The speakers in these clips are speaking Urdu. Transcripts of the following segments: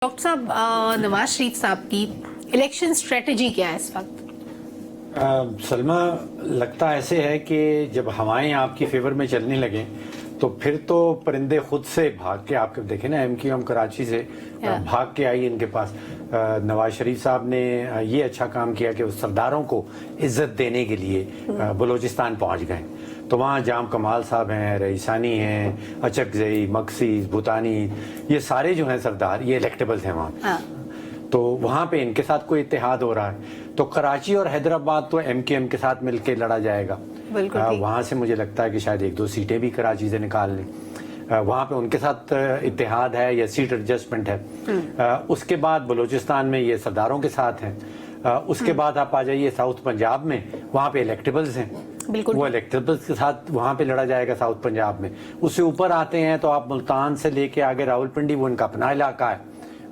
ڈاکٹر صاحب نواز شریف صاحب کی الیکشن اسٹریٹجی کیا ہے اس وقت؟ سلمہ لگتا ایسے ہے کہ جب ہوائیں آپ کی فیور میں چلنے لگیں تو پھر تو پرندے خود سے بھاگ کے آپ کے دیکھیں نا ایم کیو ایم کراچی سے بھاگ کے آئی ان کے پاس. نواز شریف صاحب نے یہ اچھا کام کیا کہ اس سرداروں کو عزت دینے کے لیے بلوچستان پہنچ گئے. تو وہاں جام کمال صاحب ہیں، رئیسانی ہیں، اچکزئی، مقصد، بھوتانی، یہ سارے جو ہیں سردار یہ الیکٹیبلز ہیں وہاں. تو وہاں پہ ان کے ساتھ کوئی اتحاد ہو رہا ہے. تو کراچی اور حیدرآباد تو ایم کیو ایم کے ساتھ مل کے لڑا جائے گا. وہاں سے مجھے لگتا ہے کہ شاید ایک دو سیٹیں بھی کراچی سے نکال لیں. وہاں پہ ان کے ساتھ اتحاد ہے یا سیٹ ایڈجسٹمنٹ ہے. اس کے بعد بلوچستان میں یہ سرداروں کے ساتھ ہیں. اس کے بعد آپ آ جائیے ساؤتھ پنجاب میں، وہاں پہ الیکٹیبلز ہیں. وہ الیکٹیبلز کے ساتھ وہاں پہ لڑا جائے گا ساؤتھ پنجاب میں. اس سے اوپر آتے ہیں تو آپ ملتان سے لے کے آگے راولپنڈی، وہ ان کا اپنا علاقہ ہے،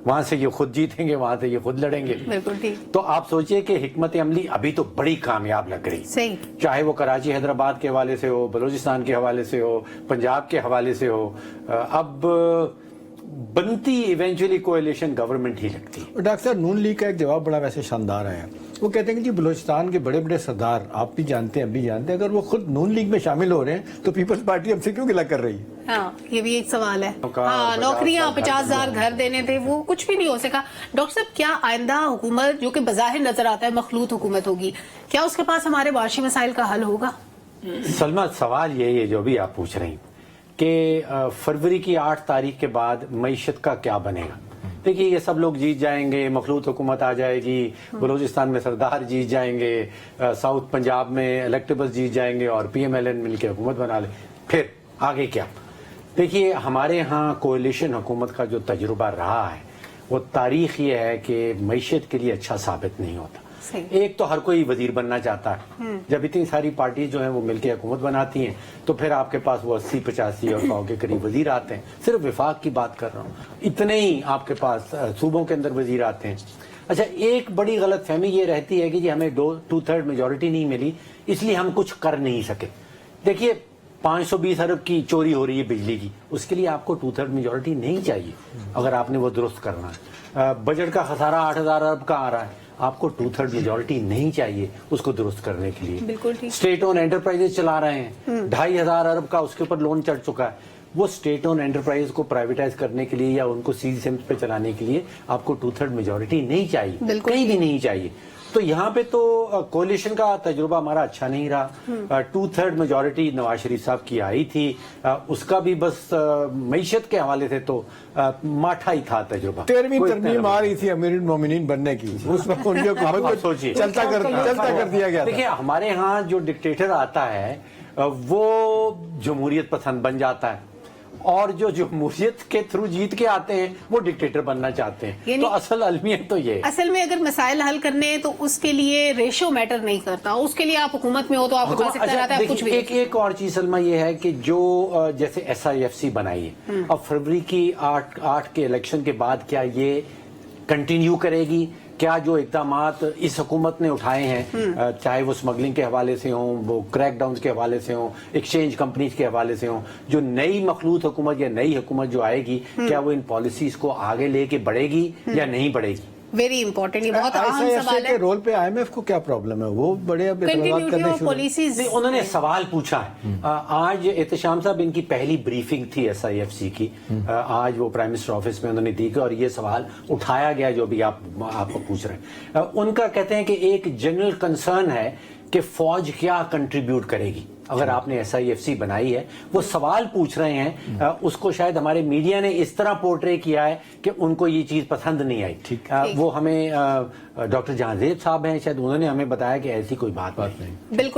وہاں سے یہ خود جیتیں گے، وہاں سے یہ خود لڑیں گے. تو آپ سوچئے کہ حکمت عملی ابھی تو بڑی کامیاب لگ رہی، چاہے وہ کراچی حیدرآباد کے حوالے سے ہو، بلوچستان کے حوالے سے ہو، پنجاب کے حوالے سے ہو. اب بنتی ایونچولی کولیشن گورنمنٹ ہی لگتی. ڈاکٹر صاحب نون لیگ کا ایک جواب بڑا ویسے شاندار ہے. وہ کہتے ہیں کہ جی بلوچستان کے بڑے بڑے سردار آپ بھی جانتے ہیں، ہم بھی جانتے ہیں، اگر وہ خود نون لیگ میں شامل ہو رہے ہیں تو پیپلز پارٹی ہم سے کیوں گلا کر رہی ہے؟ ہاں یہ بھی ایک سوال ہے. ہاں نوکریاں 50,000 گھر دینے تھے، وہ کچھ بھی نہیں ہو سکا. ڈاکٹر صاحب کیا آئندہ حکومت جو کہ بظاہر نظر آتا ہے مخلوط حکومت ہوگی، کیا اس کے پاس ہمارے معاشی مسائل کا حل ہوگا؟ سلمہ سوال یہی ہے جو بھی آپ پوچھ رہے ہیں کہ فروری کی 8 تاریخ کے بعد معیشت کا کیا بنے گا. دیکھیے یہ سب لوگ جیت جائیں گے، مخلوط حکومت آ جائے گی، بلوچستان میں سردار جیت جائیں گے، ساؤتھ پنجاب میں الیکٹیبلز جیت جائیں گے اور پی ایم ایل این مل کے حکومت بنا لے. پھر آگے کیا؟ دیکھیے ہمارے ہاں کولیشن حکومت کا جو تجربہ رہا ہے وہ تاریخ یہ ہے کہ معیشت کے لیے اچھا ثابت نہیں ہوتا. ایک تو ہر کوئی وزیر بننا چاہتا ہے. جب اتنی ساری پارٹیز جو ہیں وہ مل کے حکومت بناتی ہیں تو پھر آپ کے پاس وہ 80 85 اور 100 کے قریب وزیر آتے ہیں. صرف وفاق کی بات کر رہا ہوں، اتنے ہی آپ کے پاس صوبوں کے اندر وزیر آتے ہیں. اچھا ایک بڑی غلط فہمی یہ رہتی ہے کہ جی ہمیں 2/3 میجورٹی نہیں ملی اس لیے ہم کچھ کر نہیں سکے. دیکھیے 520 ارب کی چوری ہو رہی ہے بجلی کی، اس کے لیے آپ کو 2/3 میجورٹی نہیں چاہیے اگر آپ نے وہ درست کرنا ہے. بجٹ کا خسارہ 8,000 ارب کا آ رہا ہے، آپ کو 2/3 میجورٹی نہیں چاہیے اس کو درست کرنے کے لیے. اسٹیٹ اون انٹرپرائزز چلا رہے ہیں، 2,500 ارب کا اس کے اوپر لون چڑھ چکا ہے. وہ اسٹیٹ اون انٹرپرائز کو پرائیویٹائز کرنے کے لیے یا ان کو سی سمت پہ چلانے کے لیے آپ کو 2/3 میجورٹی نہیں چاہیے، کہیں بھی نہیں چاہیے. تو یہاں پہ تو کولیشن کا تجربہ ہمارا اچھا نہیں رہا. 2/3 میجورٹی نواز شریف صاحب کی آئی تھی، اس کا بھی بس معیشت کے حوالے سے تو ماٹھا ہی تھا تجربہ. 13ویں ترمیم آ رہی تھی امیر المومنین بننے کی، اس وقت ان کے حکومت کو چلتا کر دیا گیا. دیکھیے ہمارے ہاں جو ڈکٹیٹر آتا ہے وہ جمہوریت پسند بن جاتا ہے، اور جو جمہوریت کے تھرو جیت کے آتے ہیں وہ ڈکٹیٹر بننا چاہتے ہیں. تو اصل المیت تو یہ ہے. اصل میں اگر مسائل حل کرنے ہیں تو اس کے لیے ریشو میٹر نہیں کرتا. اس کے لیے آپ حکومت میں ہو تو آپ کو ایک اور چیز سلمہ یہ ہے کہ جو جیسے SIFC بنائی ہے، اب فروری کی 8 کے الیکشن کے بعد کیا یہ کنٹینیو کرے گی؟ کیا جو اقدامات اس حکومت نے اٹھائے ہیں، چاہے وہ سمگلنگ کے حوالے سے ہوں، وہ کریک ڈاؤنز کے حوالے سے ہوں، ایکسچینج کمپنیز کے حوالے سے ہوں، جو نئی مخلوط حکومت یا نئی حکومت جو آئے گی کیا وہ ان پالیسیز کو آگے لے کے بڑھے گی یا نہیں بڑھے گی؟ ویری امپورٹنٹ، یہ بہت اہم سوال ہے. رول پہ IMF کو کیا پرابلم ہے؟ وہ بڑے اعتراضات کرنے شروع. انہوں نے سوال پوچھا ہے. آج احتشام صاحب ان کی پہلی بریفنگ تھی SIFC کی، آج وہ پرائم منسٹر آفس میں انہوں نے دی اور یہ سوال اٹھایا گیا جو بھی آپ کو پوچھ رہے ہیں. ان کا کہتے ہیں کہ ایک جنرل کنسرن ہے کہ فوج کیا کنٹریبیوٹ کرے گی اگر آپ نے SIFC بنائی ہے. وہ سوال پوچھ رہے ہیں، اس کو شاید ہمارے میڈیا نے اس طرح پورٹرے کیا ہے کہ ان کو یہ چیز پسند نہیں آئی. وہ ہمیں ڈاکٹر جہاں زیب صاحب ہیں، شاید انہوں نے ہمیں بتایا کہ ایسی کوئی بات نہیں. بالکل.